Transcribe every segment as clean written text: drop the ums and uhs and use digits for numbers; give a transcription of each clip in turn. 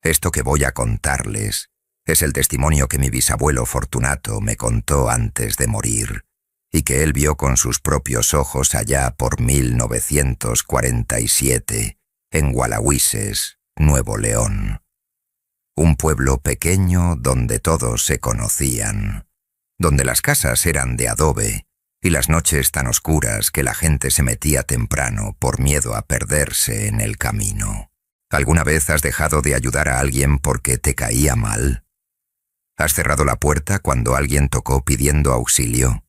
Esto que voy a contarles es el testimonio que mi bisabuelo Fortunato me contó antes de morir y que él vio con sus propios ojos allá por 1947 en Gualahuises, Nuevo León. Un pueblo pequeño donde todos se conocían, donde las casas eran de adobe y las noches tan oscuras que la gente se metía temprano por miedo a perderse en el camino. ¿Alguna vez has dejado de ayudar a alguien porque te caía mal? ¿Has cerrado la puerta cuando alguien tocó pidiendo auxilio?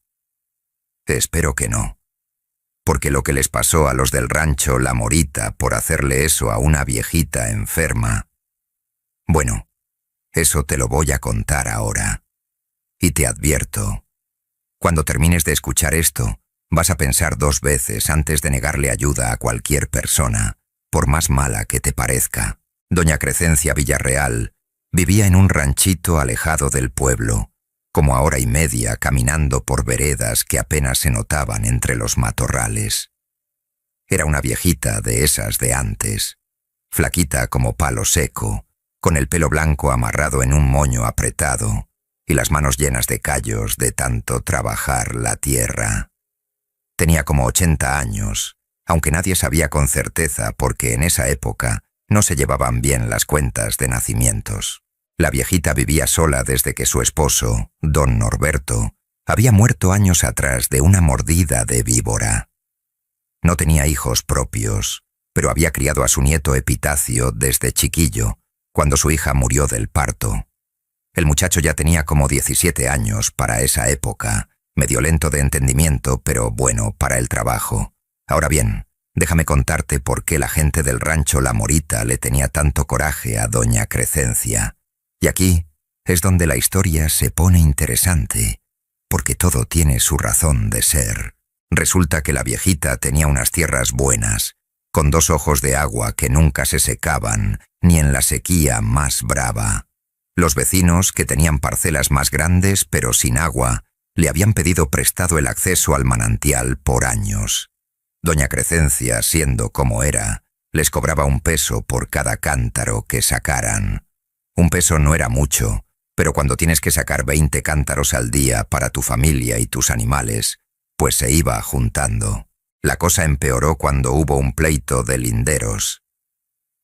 Espero que no, porque lo que les pasó a los del rancho La Morita por hacerle eso a una viejita enferma, bueno, eso te lo voy a contar ahora. Y te advierto, cuando termines de escuchar esto, vas a pensar 2 veces antes de negarle ayuda a cualquier persona, por más mala que te parezca. Doña Crescencia Villarreal vivía en un ranchito alejado del pueblo, como a 1:30 caminando por veredas que apenas se notaban entre los matorrales. Era una viejita de esas de antes, flaquita como palo seco, con el pelo blanco amarrado en un moño apretado y las manos llenas de callos de tanto trabajar la tierra. Tenía como 80 años, aunque nadie sabía con certeza porque en esa época no se llevaban bien las cuentas de nacimientos. La viejita vivía sola desde que su esposo, don Norberto, había muerto años atrás de una mordida de víbora. No tenía hijos propios, pero había criado a su nieto Epitacio desde chiquillo, cuando su hija murió del parto. El muchacho ya tenía como 17 años para esa época, medio lento de entendimiento, pero bueno para el trabajo. Ahora bien, déjame contarte por qué la gente del rancho La Morita le tenía tanto coraje a doña Crescencia. Y aquí es donde la historia se pone interesante, porque todo tiene su razón de ser. Resulta que la viejita tenía unas tierras buenas, con 2 ojos de agua que nunca se secaban, ni en la sequía más brava. Los vecinos, que tenían parcelas más grandes pero sin agua, le habían pedido prestado el acceso al manantial por años. Doña Crescencia, siendo como era, les cobraba 1 peso por cada cántaro que sacaran. 1 peso no era mucho, pero cuando tienes que sacar 20 cántaros al día para tu familia y tus animales, pues se iba juntando. La cosa empeoró cuando hubo un pleito de linderos.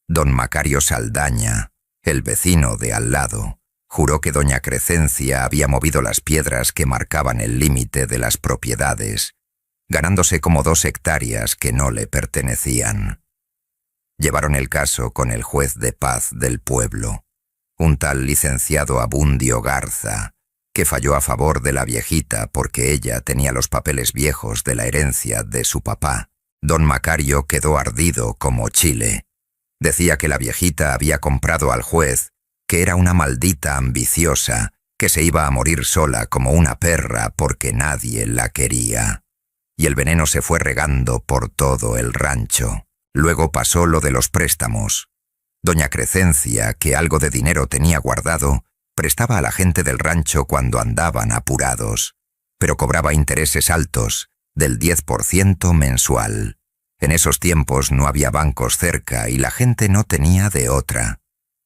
Don Macario Saldaña, el vecino de al lado, juró que doña Crescencia había movido las piedras que marcaban el límite de las propiedades, ganándose como 2 hectáreas que no le pertenecían. Llevaron el caso con el juez de paz del pueblo, un tal licenciado Abundio Garza, que falló a favor de la viejita porque ella tenía los papeles viejos de la herencia de su papá. Don Macario quedó ardido como chile. Decía que la viejita había comprado al juez, que era una maldita ambiciosa, que se iba a morir sola como una perra porque nadie la quería. Y el veneno se fue regando por todo el rancho. Luego pasó lo de los préstamos. Doña Crescencia, que algo de dinero tenía guardado, prestaba a la gente del rancho cuando andaban apurados, pero cobraba intereses altos, del 10% mensual. En esos tiempos no había bancos cerca y la gente no tenía de otra.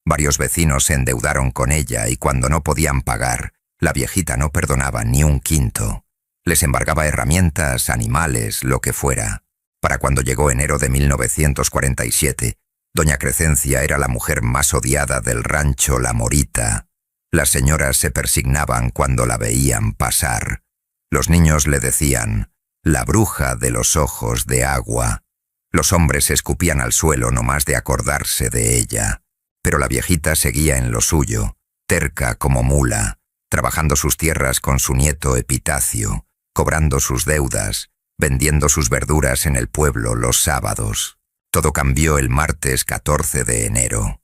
Varios vecinos se endeudaron con ella y cuando no podían pagar, la viejita no perdonaba ni 1/5. Les embargaba herramientas, animales, lo que fuera. Para cuando llegó enero de 1947, doña Crescencia era la mujer más odiada del rancho La Morita. Las señoras se persignaban cuando la veían pasar. Los niños le decían, la bruja de los ojos de agua. Los hombres se escupían al suelo nomás de acordarse de ella. Pero la viejita seguía en lo suyo, terca como mula, trabajando sus tierras con su nieto Epitacio, cobrando sus deudas, vendiendo sus verduras en el pueblo los sábados. Todo cambió el martes 14 de enero.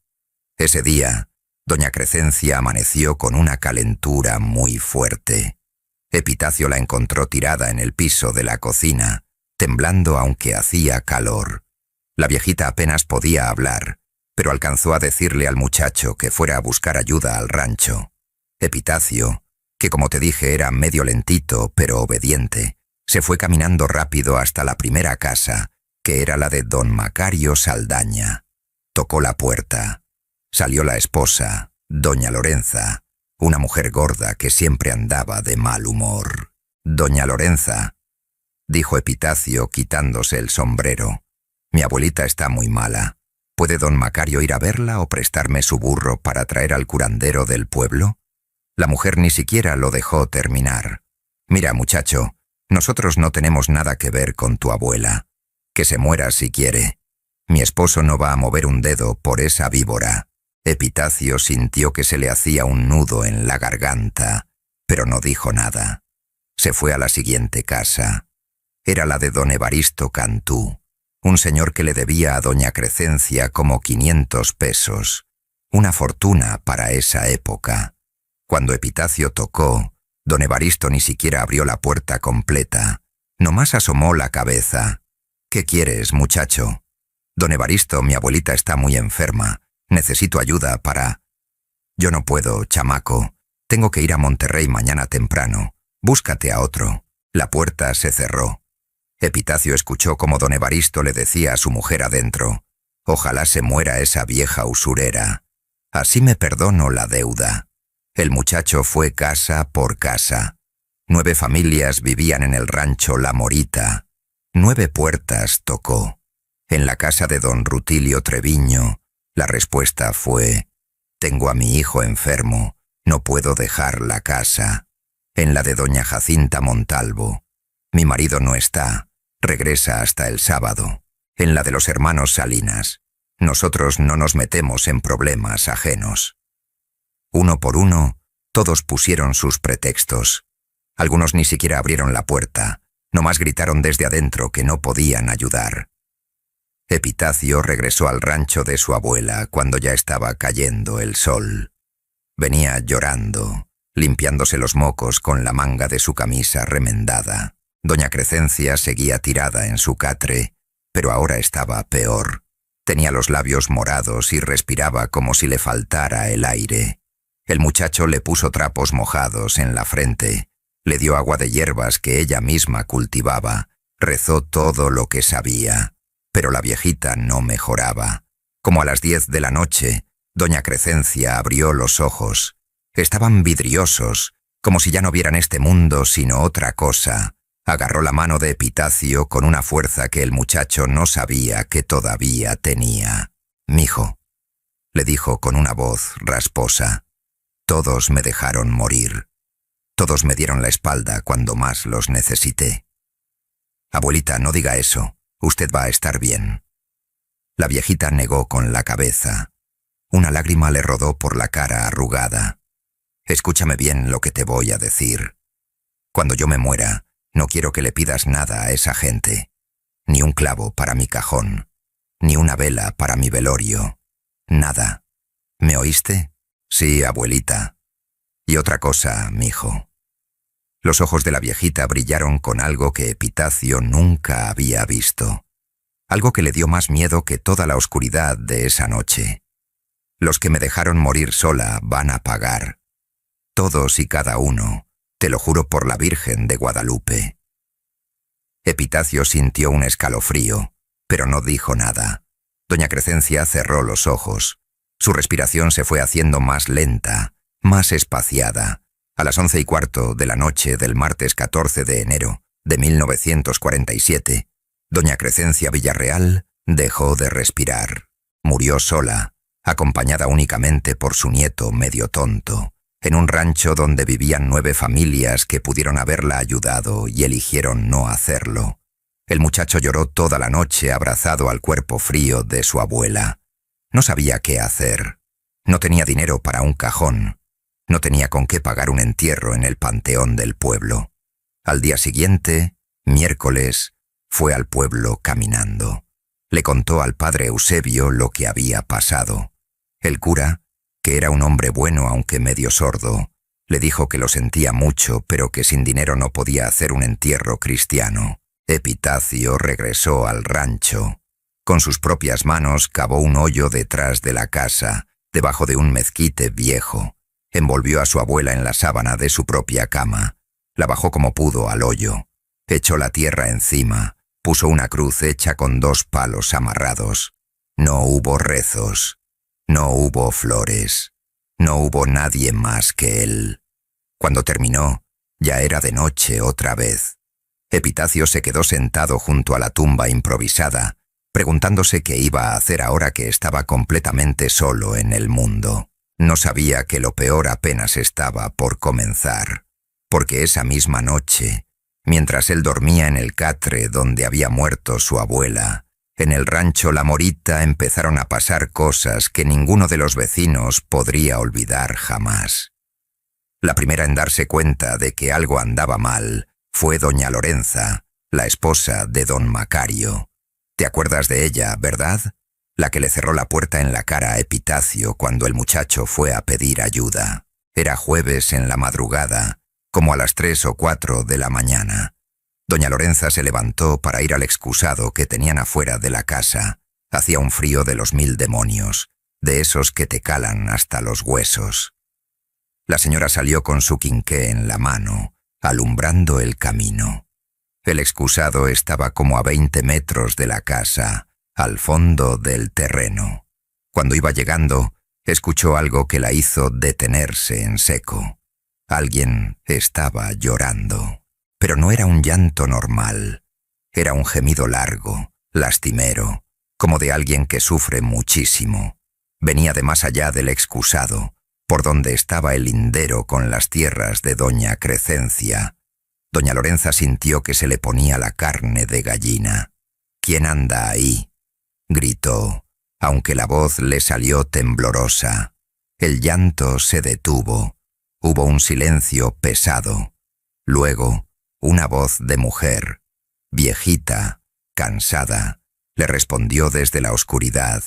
Ese día, doña Crescencia amaneció con una calentura muy fuerte. Epitacio la encontró tirada en el piso de la cocina, temblando aunque hacía calor. La viejita apenas podía hablar, pero alcanzó a decirle al muchacho que fuera a buscar ayuda al rancho. Epitacio, que como te dije era medio lentito pero obediente, se fue caminando rápido hasta la primera casa, que era la de don Macario Saldaña. Tocó la puerta. Salió la esposa, doña Lorenza, una mujer gorda que siempre andaba de mal humor. «Doña Lorenza», dijo Epitacio quitándose el sombrero, «mi abuelita está muy mala. ¿Puede don Macario ir a verla o prestarme su burro para traer al curandero del pueblo?» La mujer ni siquiera lo dejó terminar. «Mira, muchacho, nosotros no tenemos nada que ver con tu abuela. Que se muera si quiere. Mi esposo no va a mover un dedo por esa víbora». Epitacio sintió que se le hacía un nudo en la garganta, pero no dijo nada. Se fue a la siguiente casa. Era la de don Evaristo Cantú, un señor que le debía a doña Crescencia como 500 pesos, una fortuna para esa época. Cuando Epitacio tocó, don Evaristo ni siquiera abrió la puerta completa, nomás asomó la cabeza. «¿Qué quieres, muchacho?» «Don Evaristo, mi abuelita está muy enferma. Necesito ayuda para...» «Yo no puedo, chamaco. Tengo que ir a Monterrey mañana temprano. Búscate a otro». La puerta se cerró. Epitacio escuchó como don Evaristo le decía a su mujer adentro: «Ojalá se muera esa vieja usurera. Así me perdono la deuda». El muchacho fue casa por casa. 9 familias vivían en el rancho La Morita. 9 puertas tocó. En la casa de don Rutilio Treviño, la respuesta fue: «Tengo a mi hijo enfermo, no puedo dejar la casa». En la de doña Jacinta Montalvo: «Mi marido no está, regresa hasta el sábado». En la de los hermanos Salinas: «Nosotros no nos metemos en problemas ajenos». Uno por uno, todos pusieron sus pretextos. Algunos ni siquiera abrieron la puerta, nomás gritaron desde adentro que no podían ayudar. Epitacio regresó al rancho de su abuela cuando ya estaba cayendo el sol. Venía llorando, limpiándose los mocos con la manga de su camisa remendada. Doña Crescencia seguía tirada en su catre, pero ahora estaba peor. Tenía los labios morados y respiraba como si le faltara el aire. El muchacho le puso trapos mojados en la frente, le dio agua de hierbas que ella misma cultivaba, rezó todo lo que sabía. Pero la viejita no mejoraba. Como a las 10 de la noche, doña Crescencia abrió los ojos. Estaban vidriosos, como si ya no vieran este mundo sino otra cosa. Agarró la mano de Epitacio con una fuerza que el muchacho no sabía que todavía tenía. «Mijo», le dijo con una voz rasposa, «todos me dejaron morir. Todos me dieron la espalda cuando más los necesité». «Abuelita, no diga eso. Usted va a estar bien». La viejita negó con la cabeza. Una lágrima le rodó por la cara arrugada. «Escúchame bien lo que te voy a decir. Cuando yo me muera, no quiero que le pidas nada a esa gente. Ni un clavo para mi cajón. Ni una vela para mi velorio. Nada. ¿Me oíste?» «Sí, abuelita. Y otra cosa, mijo». Los ojos de la viejita brillaron con algo que Epitacio nunca había visto. Algo que le dio más miedo que toda la oscuridad de esa noche. «Los que me dejaron morir sola van a pagar. Todos y cada uno, te lo juro por la Virgen de Guadalupe». Epitacio sintió un escalofrío, pero no dijo nada. Doña Crescencia cerró los ojos. Su respiración se fue haciendo más lenta, más espaciada. A las 11:15 de la noche del martes 14 de enero de 1947, doña Crescencia Villarreal dejó de respirar. Murió sola, acompañada únicamente por su nieto medio tonto, en un rancho donde vivían 9 familias que pudieron haberla ayudado y eligieron no hacerlo. El muchacho lloró toda la noche abrazado al cuerpo frío de su abuela. No sabía qué hacer. No tenía dinero para un cajón. No tenía con qué pagar un entierro en el panteón del pueblo. Al día siguiente, miércoles, fue al pueblo caminando. Le contó al padre Eusebio lo que había pasado. El cura, que era un hombre bueno aunque medio sordo, le dijo que lo sentía mucho, pero que sin dinero no podía hacer un entierro cristiano. Epitacio regresó al rancho. Con sus propias manos cavó un hoyo detrás de la casa, debajo de un mezquite viejo. Envolvió a su abuela en la sábana de su propia cama. La bajó como pudo al hoyo. Echó la tierra encima. Puso una cruz hecha con 2 palos amarrados. No hubo rezos. No hubo flores. No hubo nadie más que él. Cuando terminó, ya era de noche otra vez. Epitacio se quedó sentado junto a la tumba improvisada, preguntándose qué iba a hacer ahora que estaba completamente solo en el mundo. No sabía que lo peor apenas estaba por comenzar, porque esa misma noche, mientras él dormía en el catre donde había muerto su abuela, en el rancho La Morita empezaron a pasar cosas que ninguno de los vecinos podría olvidar jamás. La primera en darse cuenta de que algo andaba mal fue doña Lorenza, la esposa de don Macario. ¿Te acuerdas de ella, verdad? La que le cerró la puerta en la cara a Epitacio cuando el muchacho fue a pedir ayuda. Era jueves en la madrugada, como a las 3 o 4 de la mañana. Doña Lorenza se levantó para ir al excusado que tenían afuera de la casa. Hacía un frío de los 1000 demonios, de esos que te calan hasta los huesos. La señora salió con su quinqué en la mano, alumbrando el camino. El excusado estaba como a 20 metros de la casa, al fondo del terreno. Cuando iba llegando, escuchó algo que la hizo detenerse en seco. Alguien estaba llorando. Pero no era un llanto normal. Era un gemido largo, lastimero, como de alguien que sufre muchísimo. Venía de más allá del excusado, por donde estaba el lindero con las tierras de doña Crescencia. Doña Lorenza sintió que se le ponía la carne de gallina. «¿Quién anda ahí?», gritó, aunque la voz le salió temblorosa. El llanto se detuvo. Hubo un silencio pesado. Luego, una voz de mujer, viejita, cansada, le respondió desde la oscuridad.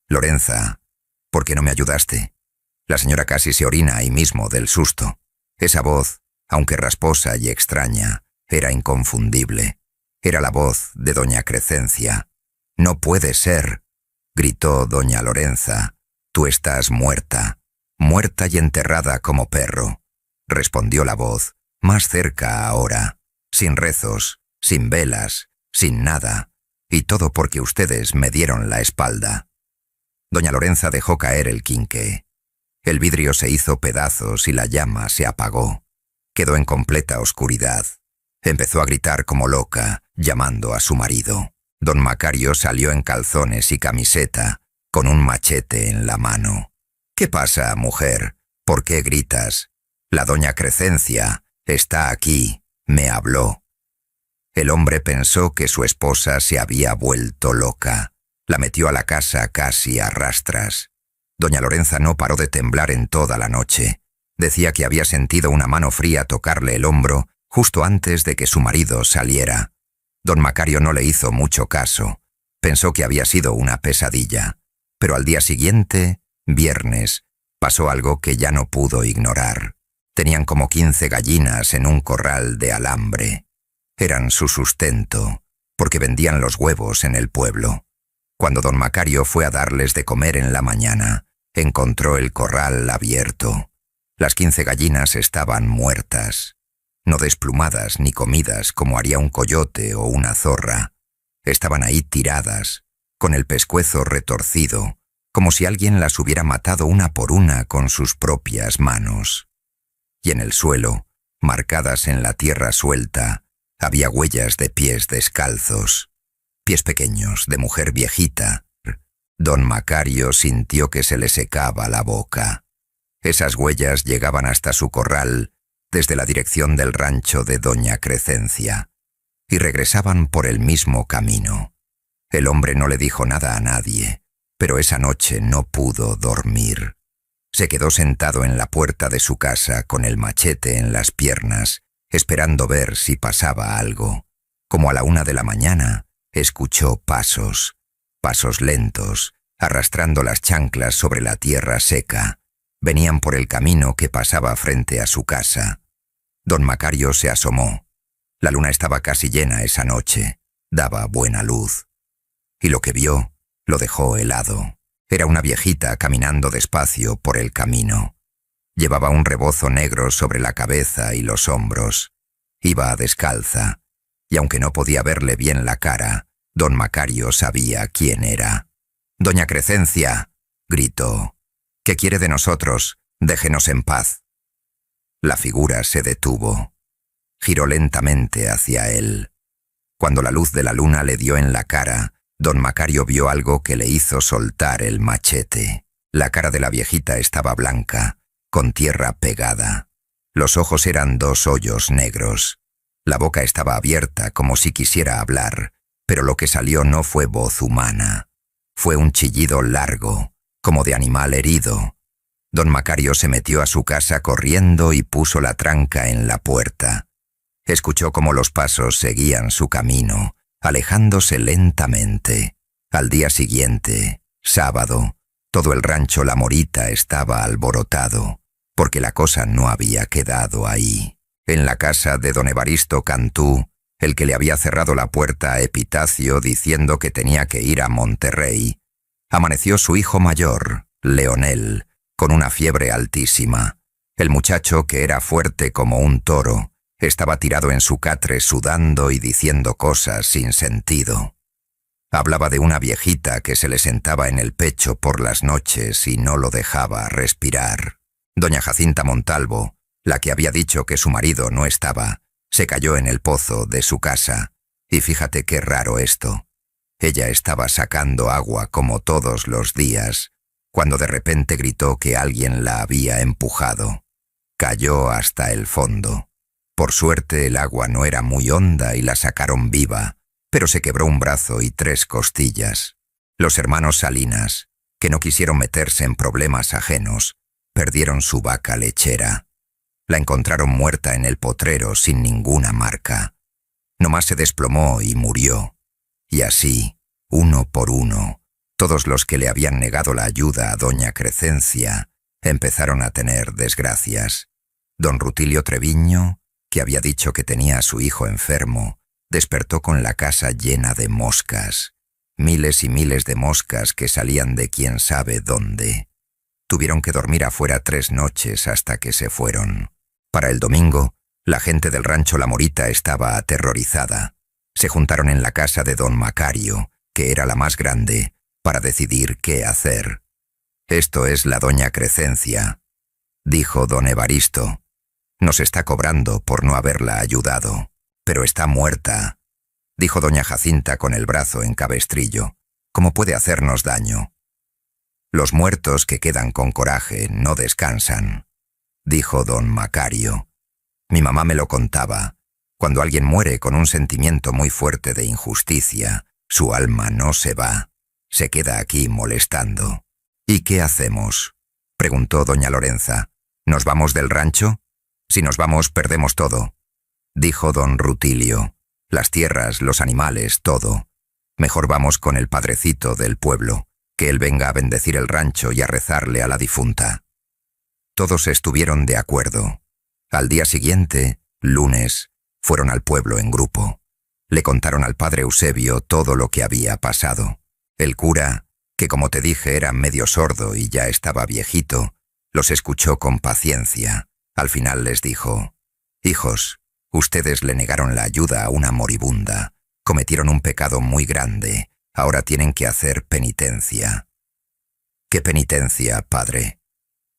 «Lorenza, ¿por qué no me ayudaste?». La señora casi se orina ahí mismo del susto. Esa voz, aunque rasposa y extraña, era inconfundible. Era la voz de doña Crescencia. «No puede ser», gritó doña Lorenza. «Tú estás muerta, muerta y enterrada como perro», respondió la voz, más cerca ahora, sin rezos, sin velas, sin nada, y todo porque ustedes me dieron la espalda. Doña Lorenza dejó caer el quinqué. El vidrio se hizo pedazos y la llama se apagó. Quedó en completa oscuridad. Empezó a gritar como loca, llamando a su marido. Don Macario salió en calzones y camiseta, con un machete en la mano. «¿Qué pasa, mujer? ¿Por qué gritas? La doña Crescencia está aquí, me habló». El hombre pensó que su esposa se había vuelto loca. La metió a la casa casi a rastras. Doña Lorenza no paró de temblar en toda la noche. Decía que había sentido una mano fría tocarle el hombro justo antes de que su marido saliera. Don Macario no le hizo mucho caso. Pensó que había sido una pesadilla. Pero al día siguiente, viernes, pasó algo que ya no pudo ignorar. Tenían como 15 gallinas en un corral de alambre. Eran su sustento, porque vendían los huevos en el pueblo. Cuando don Macario fue a darles de comer en la mañana, encontró el corral abierto. Las 15 gallinas estaban muertas, no desplumadas ni comidas como haría un coyote o una zorra. Estaban ahí tiradas, con el pescuezo retorcido, como si alguien las hubiera matado una por una con sus propias manos. Y en el suelo, marcadas en la tierra suelta, había huellas de pies descalzos, pies pequeños de mujer viejita. Don Macario sintió que se le secaba la boca. Esas huellas llegaban hasta su corral desde la dirección del rancho de doña Crescencia y regresaban por el mismo camino. El hombre no le dijo nada a nadie, pero esa noche no pudo dormir. Se quedó sentado en la puerta de su casa con el machete en las piernas, esperando ver si pasaba algo. Como a la 1 de la mañana, escuchó pasos, pasos lentos, arrastrando las chanclas sobre la tierra seca. Venían por el camino que pasaba frente a su casa. Don Macario se asomó. La luna estaba casi llena esa noche, daba buena luz. Y lo que vio lo dejó helado. Era una viejita caminando despacio por el camino. Llevaba un rebozo negro sobre la cabeza y los hombros. Iba descalza, y aunque no podía verle bien la cara, don Macario sabía quién era. «Doña Crescencia», gritó. ¿Qué quiere de nosotros? Déjenos en paz. La figura se detuvo. Giró lentamente hacia él. Cuando la luz de la luna le dio en la cara, don Macario vio algo que le hizo soltar el machete. La cara de la viejita estaba blanca, con tierra pegada. Los ojos eran 2 hoyos negros. La boca estaba abierta como si quisiera hablar, pero lo que salió no fue voz humana. Fue un chillido largo, como de animal herido. Don Macario se metió a su casa corriendo y puso la tranca en la puerta. Escuchó cómo los pasos seguían su camino, alejándose lentamente. Al día siguiente, sábado, todo el rancho La Morita estaba alborotado, porque la cosa no había quedado ahí. En la casa de don Evaristo Cantú, el que le había cerrado la puerta a Epitacio diciendo que tenía que ir a Monterrey, amaneció su hijo mayor, Leonel, con una fiebre altísima. El muchacho, que era fuerte como un toro, estaba tirado en su catre sudando y diciendo cosas sin sentido. Hablaba de una viejita que se le sentaba en el pecho por las noches y no lo dejaba respirar. Doña Jacinta Montalvo, la que había dicho que su marido no estaba, se cayó en el pozo de su casa. Y fíjate qué raro esto. Ella estaba sacando agua como todos los días, cuando de repente gritó que alguien la había empujado. Cayó hasta el fondo. Por suerte el agua no era muy honda y la sacaron viva, pero se quebró un brazo y 3 costillas. Los hermanos Salinas, que no quisieron meterse en problemas ajenos, perdieron su vaca lechera. La encontraron muerta en el potrero sin ninguna marca. Nomás se desplomó y murió. Y así, uno por uno, todos los que le habían negado la ayuda a doña Crescencia empezaron a tener desgracias. Don Rutilio Treviño, que había dicho que tenía a su hijo enfermo, despertó con la casa llena de moscas. Miles y miles de moscas que salían de quién sabe dónde. Tuvieron que dormir afuera 3 noches hasta que se fueron. Para el domingo, la gente del rancho La Morita estaba aterrorizada. Se juntaron en la casa de don Macario, que era la más grande, para decidir qué hacer. «Esto es la doña Crescencia», dijo don Evaristo. «Nos está cobrando por no haberla ayudado, pero está muerta», dijo doña Jacinta con el brazo en cabestrillo. «¿Cómo puede hacernos daño?» «Los muertos que quedan con coraje no descansan», dijo don Macario. «Mi mamá me lo contaba. Cuando alguien muere con un sentimiento muy fuerte de injusticia, su alma no se va, se queda aquí molestando». «¿Y qué hacemos?», preguntó doña Lorenza. «¿Nos vamos del rancho? Si nos vamos, perdemos todo», dijo don Rutilio. «Las tierras, los animales, todo. Mejor vamos con el padrecito del pueblo, que él venga a bendecir el rancho y a rezarle a la difunta». Todos estuvieron de acuerdo. Al día siguiente, lunes, fueron al pueblo en grupo. Le contaron al padre Eusebio todo lo que había pasado. El cura, que como te dije era medio sordo y ya estaba viejito, los escuchó con paciencia. Al final les dijo: «Hijos, ustedes le negaron la ayuda a una moribunda. Cometieron un pecado muy grande. Ahora tienen que hacer penitencia». «¿Qué penitencia, padre?»,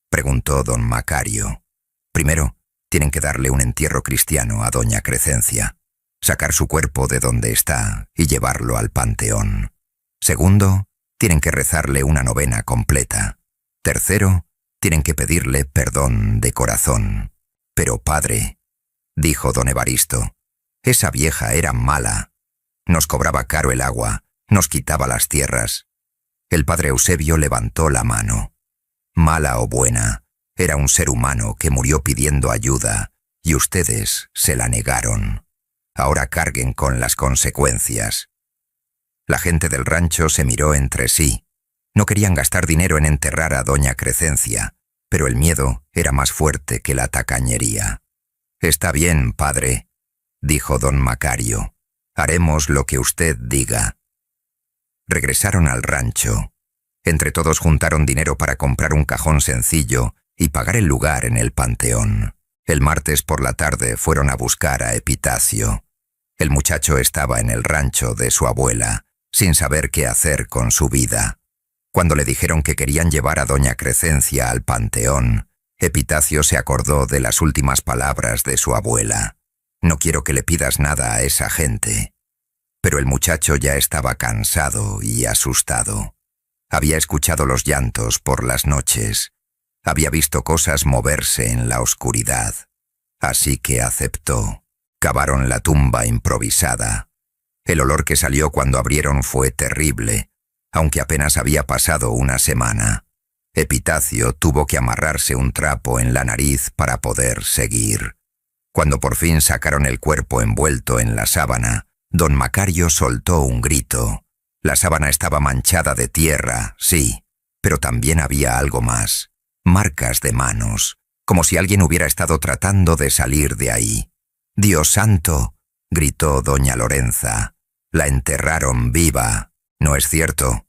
preguntó don Macario. «Primero, tienen que darle un entierro cristiano a doña Crescencia, sacar su cuerpo de donde está y llevarlo al panteón. Segundo, tienen que rezarle una novena completa. Tercero, tienen que pedirle perdón de corazón». «Pero padre», dijo don Evaristo, «esa vieja era mala. Nos cobraba caro el agua, nos quitaba las tierras». El padre Eusebio levantó la mano. «Mala o buena, era un ser humano que murió pidiendo ayuda, y ustedes se la negaron. Ahora carguen con las consecuencias». La gente del rancho se miró entre sí. No querían gastar dinero en enterrar a doña Crescencia, pero el miedo era más fuerte que la tacañería. «Está bien, padre», dijo don Macario. «Haremos lo que usted diga». Regresaron al rancho. Entre todos juntaron dinero para comprar un cajón sencillo y pagar el lugar en el panteón. El martes por la tarde fueron a buscar a Epitacio. El muchacho estaba en el rancho de su abuela, sin saber qué hacer con su vida. Cuando le dijeron que querían llevar a doña Crescencia al panteón, Epitacio se acordó de las últimas palabras de su abuela. «No quiero que le pidas nada a esa gente». Pero el muchacho ya estaba cansado y asustado. Había escuchado los llantos por las noches. Había visto cosas moverse en la oscuridad. Así que aceptó. Cavaron la tumba improvisada. El olor que salió cuando abrieron fue terrible, aunque apenas había pasado una semana. Epitacio tuvo que amarrarse un trapo en la nariz para poder seguir. Cuando por fin sacaron el cuerpo envuelto en la sábana, don Macario soltó un grito. La sábana estaba manchada de tierra, sí, pero también había algo más. Marcas de manos, como si alguien hubiera estado tratando de salir de ahí. «¡Dios santo!», gritó doña Lorenza. «La enterraron viva». «No es cierto»,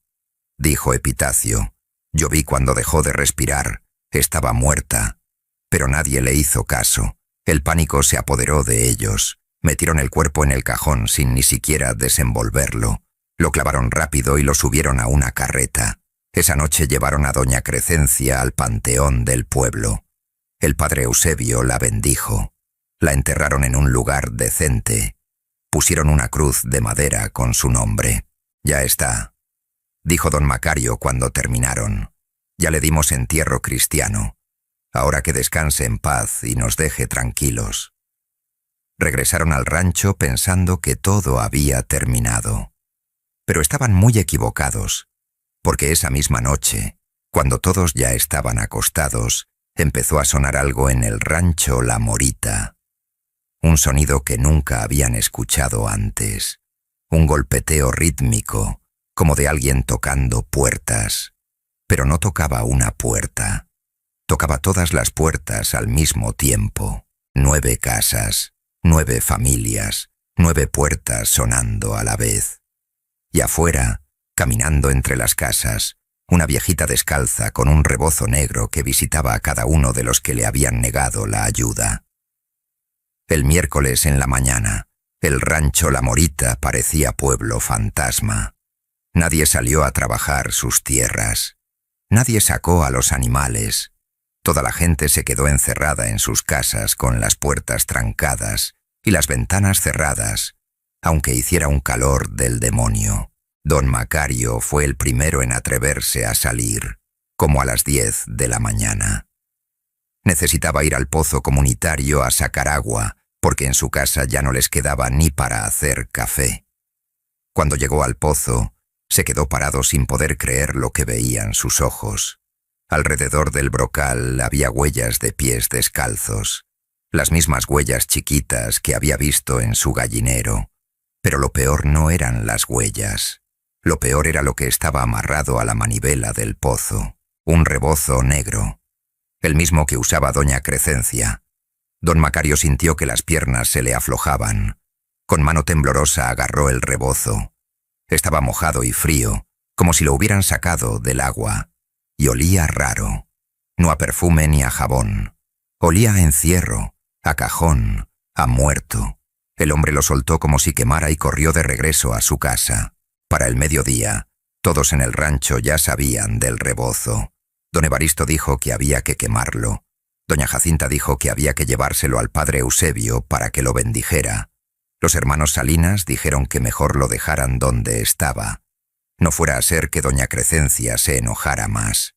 dijo Epitacio. «Yo vi cuando dejó de respirar. Estaba muerta». Pero nadie le hizo caso. El pánico se apoderó de ellos. Metieron el cuerpo en el cajón sin ni siquiera desenvolverlo. Lo clavaron rápido y lo subieron a una carreta. Esa noche llevaron a doña Crescencia al panteón del pueblo. El padre Eusebio la bendijo. La enterraron en un lugar decente. Pusieron una cruz de madera con su nombre. «Ya está», dijo don Macario cuando terminaron. «Ya le dimos entierro cristiano. Ahora que descanse en paz y nos deje tranquilos». Regresaron al rancho pensando que todo había terminado. Pero estaban muy equivocados, porque esa misma noche, cuando todos ya estaban acostados, empezó a sonar algo en el rancho La Morita. Un sonido que nunca habían escuchado antes. Un golpeteo rítmico, como de alguien tocando puertas. Pero no tocaba una puerta. Tocaba todas las puertas al mismo tiempo. 9 casas, 9 familias, 9 puertas sonando a la vez. Y afuera, caminando entre las casas, una viejita descalza con un rebozo negro que visitaba a cada uno de los que le habían negado la ayuda. El miércoles en la mañana, el rancho La Morita parecía pueblo fantasma. Nadie salió a trabajar sus tierras. Nadie sacó a los animales. Toda la gente se quedó encerrada en sus casas con las puertas trancadas y las ventanas cerradas, aunque hiciera un calor del demonio. Don Macario fue el primero en atreverse a salir, como a las 10 de la mañana. Necesitaba ir al pozo comunitario a sacar agua, porque en su casa ya no les quedaba ni para hacer café. Cuando llegó al pozo, se quedó parado sin poder creer lo que veían sus ojos. Alrededor del brocal había huellas de pies descalzos, las mismas huellas chiquitas que había visto en su gallinero. Pero lo peor no eran las huellas. Lo peor era lo que estaba amarrado a la manivela del pozo, un rebozo negro, el mismo que usaba doña Crescencia. Don Macario sintió que las piernas se le aflojaban. Con mano temblorosa agarró el rebozo. Estaba mojado y frío, como si lo hubieran sacado del agua, y olía raro, no a perfume ni a jabón. Olía a encierro, a cajón, a muerto. El hombre lo soltó como si quemara y corrió de regreso a su casa. Para el mediodía, todos en el rancho ya sabían del rebozo. Don Evaristo dijo que había que quemarlo. Doña Jacinta dijo que había que llevárselo al padre Eusebio para que lo bendijera. Los hermanos Salinas dijeron que mejor lo dejaran donde estaba. No fuera a ser que doña Crescencia se enojara más.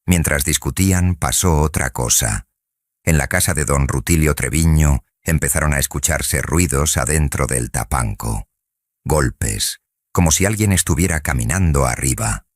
Mientras discutían, pasó otra cosa. En la casa de don Rutilio Treviño empezaron a escucharse ruidos adentro del tapanco. Golpes, como si alguien estuviera caminando arriba.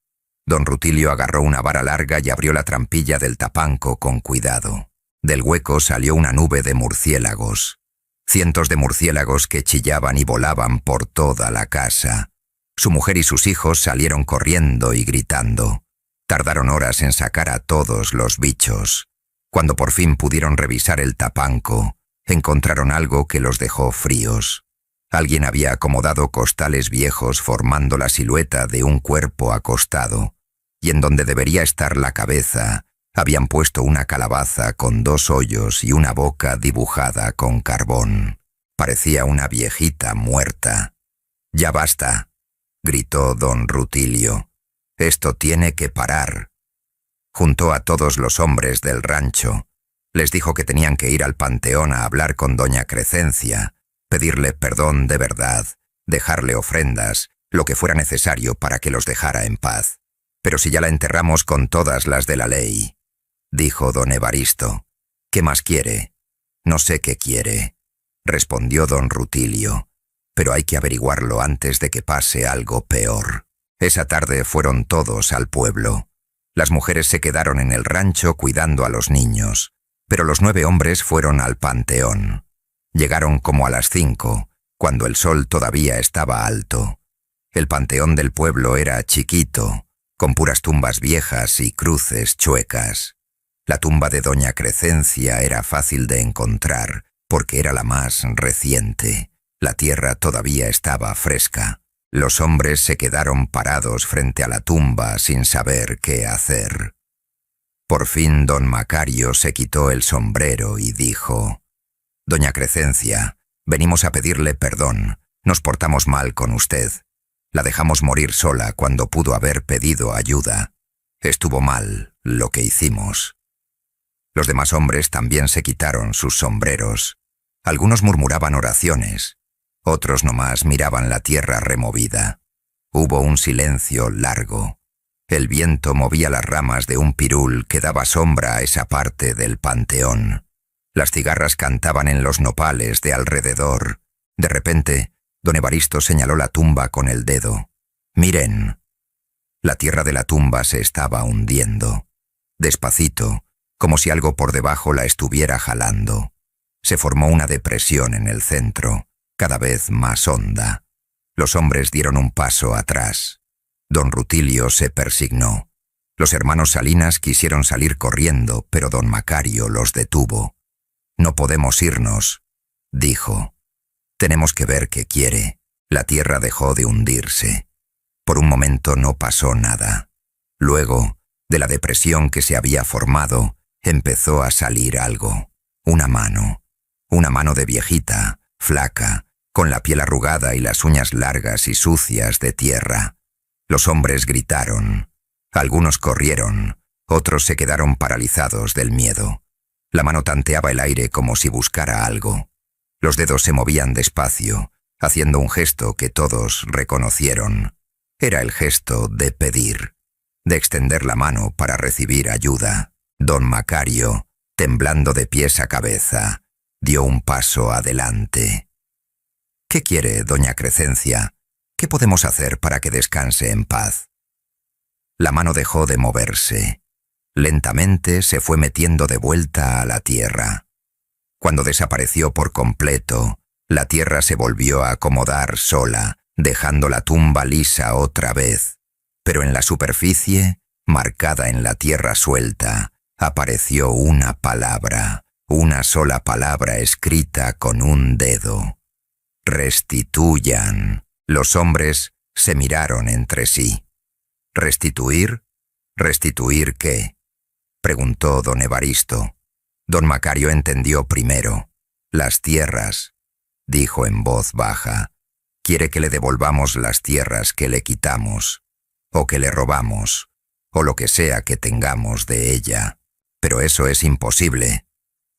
Don Rutilio agarró una vara larga y abrió la trampilla del tapanco con cuidado. Del hueco salió una nube de murciélagos. Cientos de murciélagos que chillaban y volaban por toda la casa. Su mujer y sus hijos salieron corriendo y gritando. Tardaron horas en sacar a todos los bichos. Cuando por fin pudieron revisar el tapanco, encontraron algo que los dejó fríos. Alguien había acomodado costales viejos formando la silueta de un cuerpo acostado, y en donde debería estar la cabeza, habían puesto una calabaza con 2 hoyos y una boca dibujada con carbón. Parecía una viejita muerta. «Ya basta», gritó don Rutilio. Esto tiene que parar. Juntó a todos los hombres del rancho. Les dijo que tenían que ir al panteón a hablar con doña Crescencia, pedirle perdón de verdad, dejarle ofrendas, lo que fuera necesario para que los dejara en paz. Pero si ya la enterramos con todas las de la ley, dijo don Evaristo. ¿Qué más quiere? No sé qué quiere, respondió don Rutilio, pero hay que averiguarlo antes de que pase algo peor. Esa tarde fueron todos al pueblo. Las mujeres se quedaron en el rancho cuidando a los niños, pero los 9 hombres fueron al panteón. Llegaron como a las 5, cuando el sol todavía estaba alto. El panteón del pueblo era chiquito, con puras tumbas viejas y cruces chuecas. La tumba de doña Crescencia era fácil de encontrar, porque era la más reciente. La tierra todavía estaba fresca. Los hombres se quedaron parados frente a la tumba sin saber qué hacer. Por fin don Macario se quitó el sombrero y dijo: «Doña Crescencia, venimos a pedirle perdón. Nos portamos mal con usted. La dejamos morir sola cuando pudo haber pedido ayuda. Estuvo mal lo que hicimos». Los demás hombres también se quitaron sus sombreros. Algunos murmuraban oraciones. Otros nomás miraban la tierra removida. Hubo un silencio largo. El viento movía las ramas de un pirul que daba sombra a esa parte del panteón. Las cigarras cantaban en los nopales de alrededor. De repente, don Evaristo señaló la tumba con el dedo. «Miren». La tierra de la tumba se estaba hundiendo. Despacito, como si algo por debajo la estuviera jalando. Se formó una depresión en el centro, cada vez más honda. Los hombres dieron un paso atrás. Don Rutilio se persignó. Los hermanos Salinas quisieron salir corriendo, pero don Macario los detuvo. «No podemos irnos», dijo. «Tenemos que ver qué quiere». La tierra dejó de hundirse. Por un momento no pasó nada. Luego, de la depresión que se había formado, empezó a salir algo. Una mano de viejita, flaca, con la piel arrugada y las uñas largas y sucias de tierra. Los hombres gritaron. Algunos corrieron, otros se quedaron paralizados del miedo. La mano tanteaba el aire como si buscara algo. Los dedos se movían despacio, haciendo un gesto que todos reconocieron. Era el gesto de pedir, de extender la mano para recibir ayuda. Don Macario, temblando de pies a cabeza, dio un paso adelante. «¿Qué quiere, doña Crescencia? ¿Qué podemos hacer para que descanse en paz?» La mano dejó de moverse. Lentamente se fue metiendo de vuelta a la tierra. Cuando desapareció por completo, la tierra se volvió a acomodar sola, dejando la tumba lisa otra vez. Pero en la superficie, marcada en la tierra suelta, apareció una palabra, una sola palabra escrita con un dedo. «Restituyan». Los hombres se miraron entre sí. «¿Restituir? ¿Restituir qué?», preguntó don Evaristo. Don Macario entendió primero. «Las tierras», dijo en voz baja. «Quiere que le devolvamos las tierras que le quitamos, o que le robamos, o lo que sea que tengamos de ella. Pero eso es imposible»,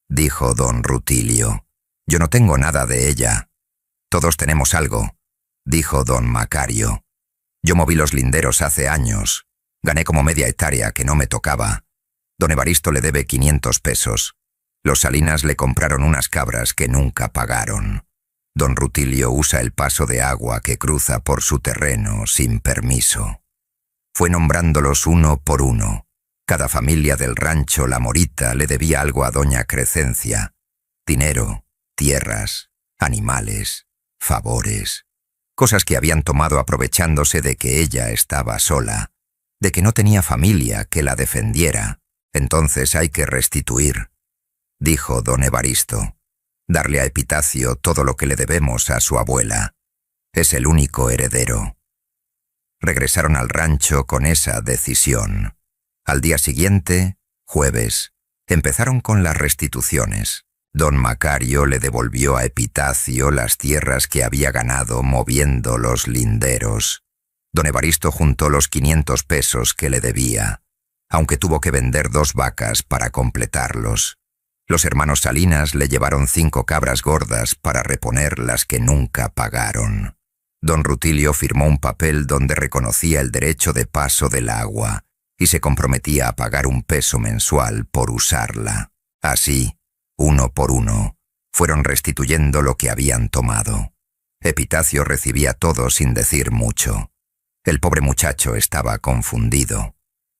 dijo don Rutilio. «Yo no tengo nada de ella». «Todos tenemos algo», dijo don Macario. «Yo moví los linderos hace años. Gané como media hectárea que no me tocaba. Don Evaristo le debe 500 pesos. Los Salinas le compraron unas cabras que nunca pagaron. Don Rutilio usa el paso de agua que cruza por su terreno sin permiso». Fue nombrándolos uno por uno. Cada familia del rancho La Morita le debía algo a doña Crescencia. Dinero, tierras, animales, favores. Cosas que habían tomado aprovechándose de que ella estaba sola, de que no tenía familia que la defendiera. «Entonces hay que restituir», dijo don Evaristo. «Darle a Epitacio todo lo que le debemos a su abuela. Es el único heredero». Regresaron al rancho con esa decisión. Al día siguiente, jueves, empezaron con las restituciones. Don Macario le devolvió a Epitacio las tierras que había ganado moviendo los linderos. Don Evaristo juntó los 500 pesos que le debía, aunque tuvo que vender 2 vacas para completarlos. Los hermanos Salinas le llevaron 5 cabras gordas para reponer las que nunca pagaron. Don Rutilio firmó un papel donde reconocía el derecho de paso del agua y se comprometía a pagar 1 peso mensual por usarla. Así, uno por uno, fueron restituyendo lo que habían tomado. Epitacio recibía todo sin decir mucho. El pobre muchacho estaba confundido.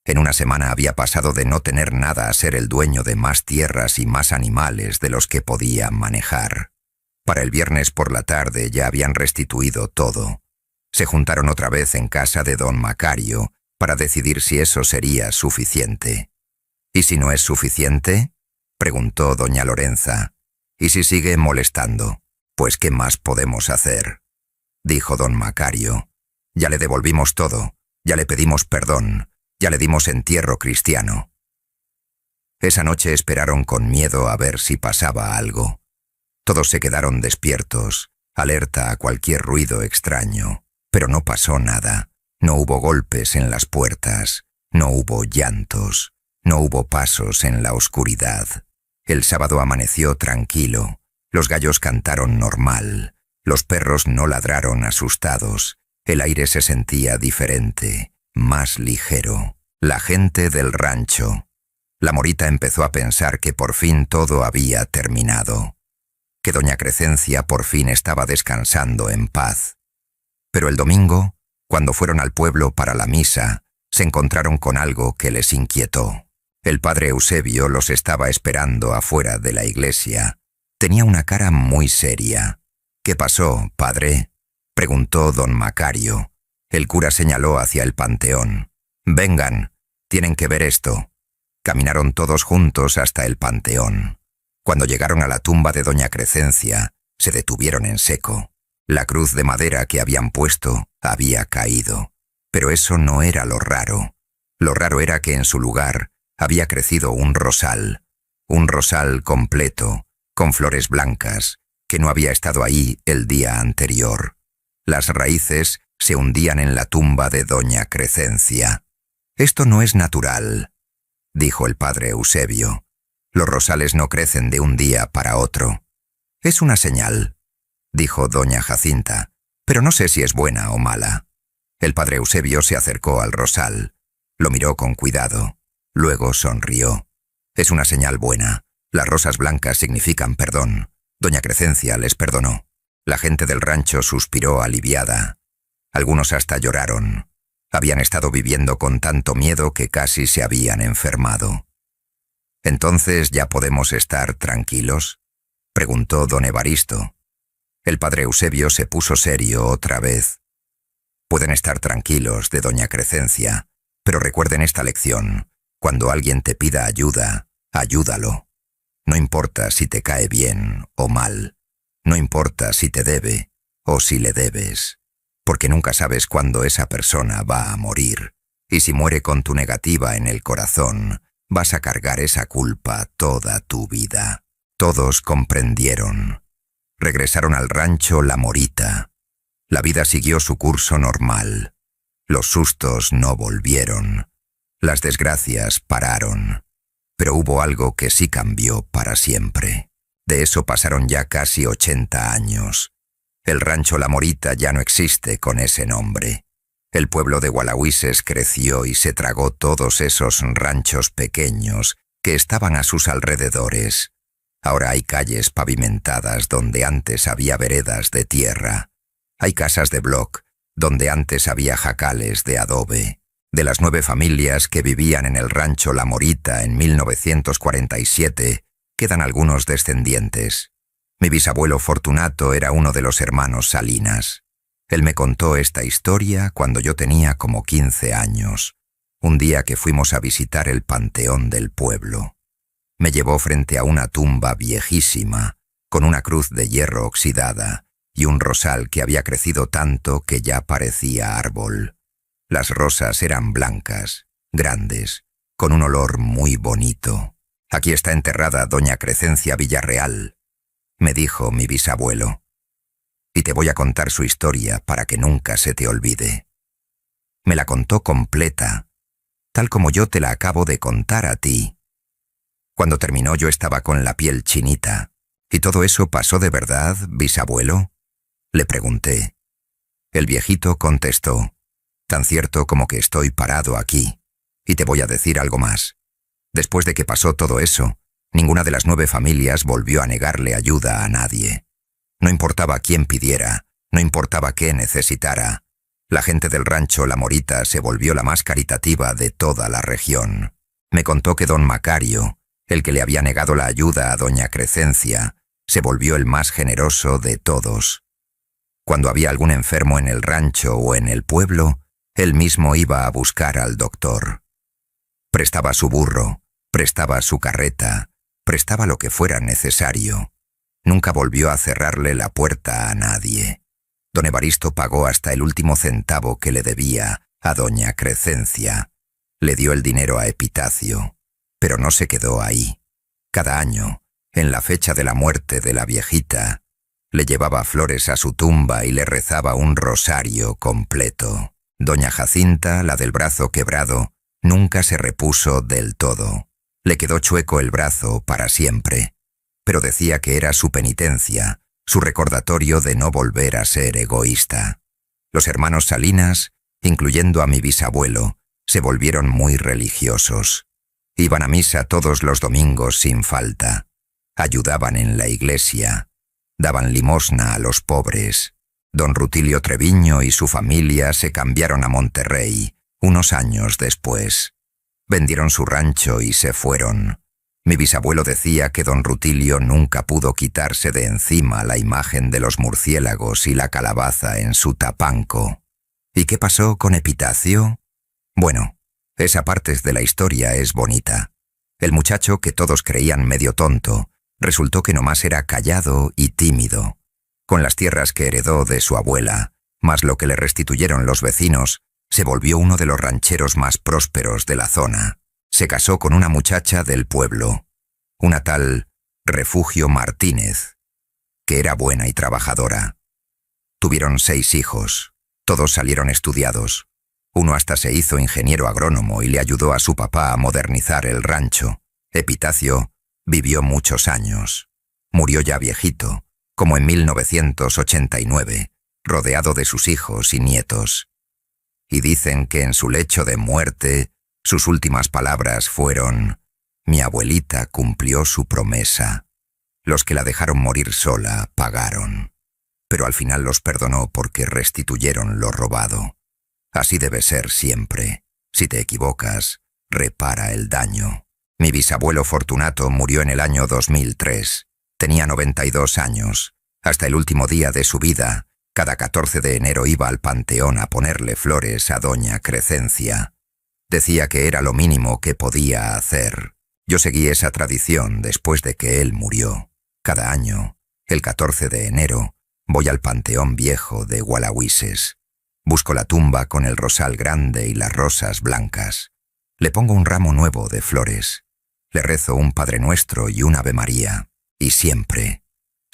En una semana había pasado de no tener nada a ser el dueño de más tierras y más animales de los que podía manejar. Para el viernes por la tarde ya habían restituido todo. Se juntaron otra vez en casa de don Macario para decidir si eso sería suficiente. ¿Y si no es suficiente?, preguntó doña Lorenza. ¿Y si sigue molestando? Pues ¿qué más podemos hacer?, dijo don Macario. Ya le devolvimos todo, ya le pedimos perdón, ya le dimos entierro cristiano. Esa noche esperaron con miedo a ver si pasaba algo. Todos se quedaron despiertos, alerta a cualquier ruido extraño, pero no pasó nada. No hubo golpes en las puertas, no hubo llantos, no hubo pasos en la oscuridad. El sábado amaneció tranquilo, los gallos cantaron normal, los perros no ladraron asustados, el aire se sentía diferente, más ligero. La gente del rancho. La Morita empezó a pensar que por fin todo había terminado, que doña Crescencia por fin estaba descansando en paz. Pero el domingo, cuando fueron al pueblo para la misa, se encontraron con algo que les inquietó. El padre Eusebio los estaba esperando afuera de la iglesia. Tenía una cara muy seria. «¿Qué pasó, padre?», preguntó don Macario. El cura señaló hacia el panteón. «Vengan, tienen que ver esto». Caminaron todos juntos hasta el panteón. Cuando llegaron a la tumba de doña Crescencia, se detuvieron en seco. La cruz de madera que habían puesto había caído. Pero eso no era lo raro. Lo raro era que en su lugar había crecido un rosal completo, con flores blancas, que no había estado ahí el día anterior. Las raíces se hundían en la tumba de doña Crescencia. «Esto no es natural», dijo el padre Eusebio. «Los rosales no crecen de un día para otro». «Es una señal», dijo doña Jacinta, «pero no sé si es buena o mala». El padre Eusebio se acercó al rosal, lo miró con cuidado, luego sonrió. «Es una señal buena. Las rosas blancas significan perdón. Doña Crescencia les perdonó». La gente del rancho suspiró aliviada. Algunos hasta lloraron. Habían estado viviendo con tanto miedo que casi se habían enfermado. «¿Entonces ya podemos estar tranquilos?», preguntó don Evaristo. El padre Eusebio se puso serio otra vez. «Pueden estar tranquilos de doña Crescencia, pero recuerden esta lección. Cuando alguien te pida ayuda, ayúdalo. No importa si te cae bien o mal. No importa si te debe o si le debes, porque nunca sabes cuándo esa persona va a morir, y si muere con tu negativa en el corazón, vas a cargar esa culpa toda tu vida». Todos comprendieron. Regresaron al rancho La Morita. La vida siguió su curso normal. Los sustos no volvieron. Las desgracias pararon. Pero hubo algo que sí cambió para siempre. De eso pasaron ya casi 80 años. El rancho La Morita ya no existe con ese nombre. El pueblo de Gualahuises creció y se tragó todos esos ranchos pequeños que estaban a sus alrededores. Ahora hay calles pavimentadas donde antes había veredas de tierra. Hay casas de bloc donde antes había jacales de adobe. De las 9 familias que vivían en el rancho La Morita en 1947, quedan algunos descendientes. Mi bisabuelo Fortunato era uno de los hermanos Salinas. Él me contó esta historia cuando yo tenía como 15 años, un día que fuimos a visitar el panteón del pueblo. Me llevó frente a una tumba viejísima, con una cruz de hierro oxidada y un rosal que había crecido tanto que ya parecía árbol. Las rosas eran blancas, grandes, con un olor muy bonito. «Aquí está enterrada doña Crescencia Villarreal», me dijo mi bisabuelo. «Y te voy a contar su historia para que nunca se te olvide». Me la contó completa, tal como yo te la acabo de contar a ti. Cuando terminó yo estaba con la piel chinita. ¿Y todo eso pasó de verdad, bisabuelo?, le pregunté. El viejito contestó, tan cierto como que estoy parado aquí. Y te voy a decir algo más. Después de que pasó todo eso, ninguna de las 9 familias volvió a negarle ayuda a nadie. No importaba quién pidiera, no importaba qué necesitara. La gente del rancho La Morita se volvió la más caritativa de toda la región. Me contó que don Macario, el que le había negado la ayuda a doña Crescencia, se volvió el más generoso de todos. Cuando había algún enfermo en el rancho o en el pueblo, él mismo iba a buscar al doctor. Prestaba su burro, prestaba su carreta, prestaba lo que fuera necesario. Nunca volvió a cerrarle la puerta a nadie. Don Evaristo pagó hasta el último centavo que le debía a doña Crescencia. Le dio el dinero a Epitacio, pero no se quedó ahí. Cada año, en la fecha de la muerte de la viejita, le llevaba flores a su tumba y le rezaba un rosario completo. Doña Jacinta, la del brazo quebrado, nunca se repuso del todo. Le quedó chueco el brazo para siempre, pero decía que era su penitencia, su recordatorio de no volver a ser egoísta. Los hermanos Salinas, incluyendo a mi bisabuelo, se volvieron muy religiosos. Iban a misa todos los domingos sin falta. Ayudaban en la iglesia. Daban limosna a los pobres. Don Rutilio Treviño y su familia se cambiaron a Monterrey unos años después. Vendieron su rancho y se fueron. Mi bisabuelo decía que don Rutilio nunca pudo quitarse de encima la imagen de los murciélagos y la calabaza en su tapanco. ¿Y qué pasó con Epitacio? Bueno, esa parte de la historia es bonita. El muchacho, que todos creían medio tonto, resultó que nomás era callado y tímido. Con las tierras que heredó de su abuela, más lo que le restituyeron los vecinos, se volvió uno de los rancheros más prósperos de la zona. Se casó con una muchacha del pueblo, una tal Refugio Martínez, que era buena y trabajadora. Tuvieron 6 hijos, todos salieron estudiados. Uno hasta se hizo ingeniero agrónomo y le ayudó a su papá a modernizar el rancho. Epitacio vivió muchos años. Murió ya viejito, como en 1989, rodeado de sus hijos y nietos. Y dicen que en su lecho de muerte, sus últimas palabras fueron: «Mi abuelita cumplió su promesa. Los que la dejaron morir sola pagaron. Pero al final los perdonó porque restituyeron lo robado. Así debe ser siempre. Si te equivocas, repara el daño». Mi bisabuelo Fortunato murió en el año 2003. Tenía 92 años. Hasta el último día de su vida, cada 14 de enero iba al panteón a ponerle flores a doña Crescencia. Decía que era lo mínimo que podía hacer. Yo seguí esa tradición después de que él murió. Cada año, el 14 de enero, voy al Panteón Viejo de Gualahuises. Busco la tumba con el rosal grande y las rosas blancas. Le pongo un ramo nuevo de flores. Le rezo un Padre Nuestro y un Ave María. Y siempre,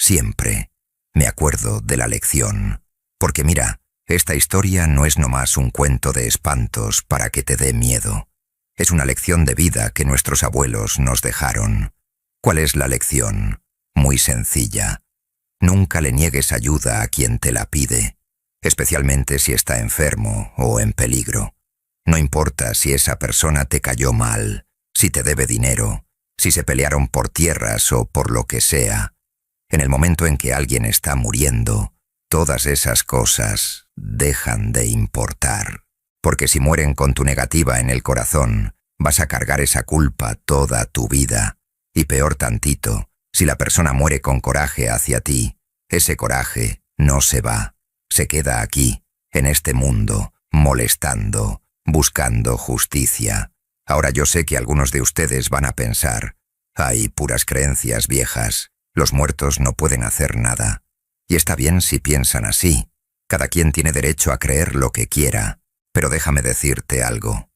siempre, me acuerdo de la lección. Porque mira, esta historia no es nomás un cuento de espantos para que te dé miedo. Es una lección de vida que nuestros abuelos nos dejaron. ¿Cuál es la lección? Muy sencilla. Nunca le niegues ayuda a quien te la pide, especialmente si está enfermo o en peligro. No importa si esa persona te cayó mal, si te debe dinero, si se pelearon por tierras o por lo que sea. En el momento en que alguien está muriendo, todas esas cosas dejan de importar. Porque si mueren con tu negativa en el corazón, vas a cargar esa culpa toda tu vida. Y peor tantito, si la persona muere con coraje hacia ti, ese coraje no se va. Se queda aquí, en este mundo, molestando, buscando justicia. Ahora yo sé que algunos de ustedes van a pensar: «Hay puras creencias viejas, los muertos no pueden hacer nada». Y está bien si piensan así. Cada quien tiene derecho a creer lo que quiera. Pero déjame decirte algo.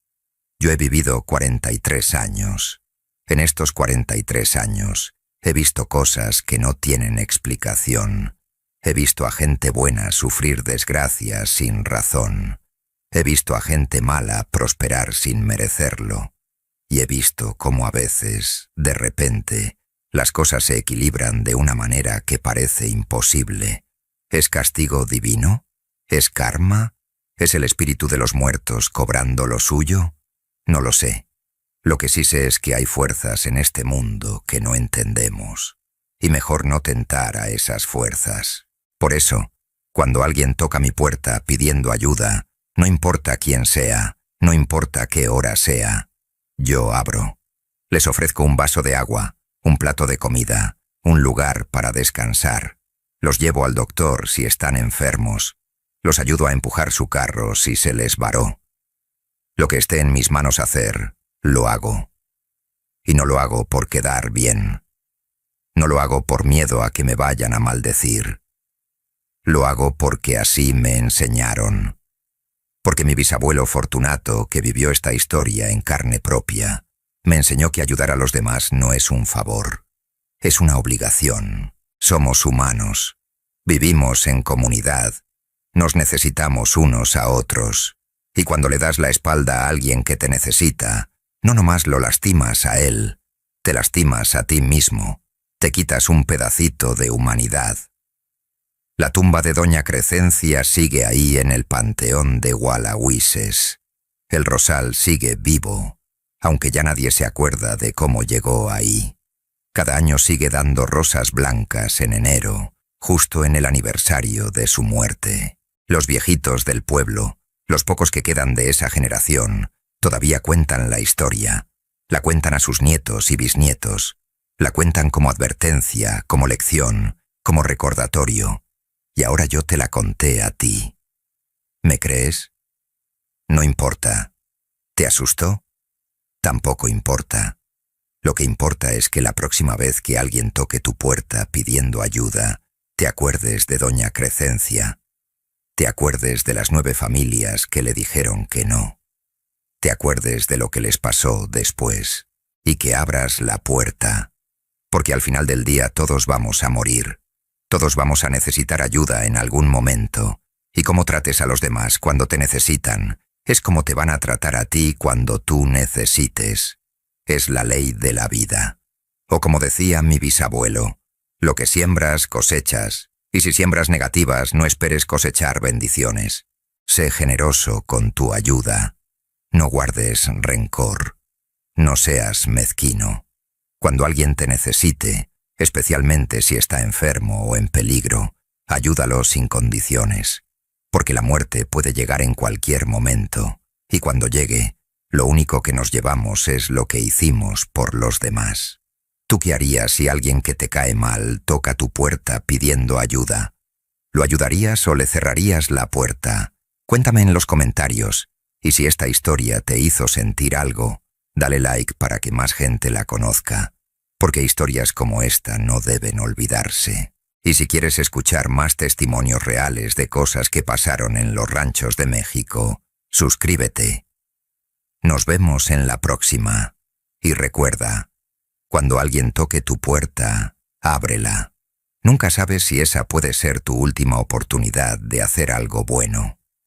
Yo he vivido 43 años. En estos 43 años he visto cosas que no tienen explicación. He visto a gente buena sufrir desgracias sin razón. He visto a gente mala prosperar sin merecerlo. Y he visto cómo a veces, de repente, las cosas se equilibran de una manera que parece imposible. ¿Es castigo divino? ¿Es karma? ¿Es el espíritu de los muertos cobrando lo suyo? No lo sé. Lo que sí sé es que hay fuerzas en este mundo que no entendemos. Y mejor no tentar a esas fuerzas. Por eso, cuando alguien toca mi puerta pidiendo ayuda, no importa quién sea, no importa qué hora sea, yo abro. Les ofrezco un vaso de agua, un plato de comida, un lugar para descansar. Los llevo al doctor si están enfermos. Los ayudo a empujar su carro si se les varó. Lo que esté en mis manos hacer, lo hago. Y no lo hago por quedar bien. No lo hago por miedo a que me vayan a maldecir. Lo hago porque así me enseñaron. Porque mi bisabuelo Fortunato, que vivió esta historia en carne propia, me enseñó que ayudar a los demás no es un favor. Es una obligación. Somos humanos. Vivimos en comunidad. Nos necesitamos unos a otros. Y cuando le das la espalda a alguien que te necesita, no nomás lo lastimas a él, te lastimas a ti mismo, te quitas un pedacito de humanidad. La tumba de Doña Crescencia sigue ahí en el panteón de Gualahuises. El rosal sigue vivo, aunque ya nadie se acuerda de cómo llegó ahí. Cada año sigue dando rosas blancas en enero, justo en el aniversario de su muerte. Los viejitos del pueblo, los pocos que quedan de esa generación, todavía cuentan la historia. La cuentan a sus nietos y bisnietos. La cuentan como advertencia, como lección, como recordatorio. Y ahora yo te la conté a ti. ¿Me crees? No importa. ¿Te asustó? Tampoco importa. Lo que importa es que la próxima vez que alguien toque tu puerta pidiendo ayuda, te acuerdes de Doña Crescencia. Te acuerdes de las 9 familias que le dijeron que no. Te acuerdes de lo que les pasó después. Y que abras la puerta. Porque al final del día todos vamos a morir. Todos vamos a necesitar ayuda en algún momento, y cómo trates a los demás cuando te necesitan, es como te van a tratar a ti cuando tú necesites. Es la ley de la vida. O como decía mi bisabuelo, lo que siembras, cosechas, y si siembras negativas, no esperes cosechar bendiciones. Sé generoso con tu ayuda. No guardes rencor. No seas mezquino. Cuando alguien te necesite, especialmente si está enfermo o en peligro, ayúdalo sin condiciones, porque la muerte puede llegar en cualquier momento, y cuando llegue, lo único que nos llevamos es lo que hicimos por los demás. ¿Tú qué harías si alguien que te cae mal toca tu puerta pidiendo ayuda? ¿Lo ayudarías o le cerrarías la puerta? Cuéntame en los comentarios, y si esta historia te hizo sentir algo, dale like para que más gente la conozca. Porque historias como esta no deben olvidarse. Y si quieres escuchar más testimonios reales de cosas que pasaron en los ranchos de México, suscríbete. Nos vemos en la próxima. Y recuerda, cuando alguien toque tu puerta, ábrela. Nunca sabes si esa puede ser tu última oportunidad de hacer algo bueno.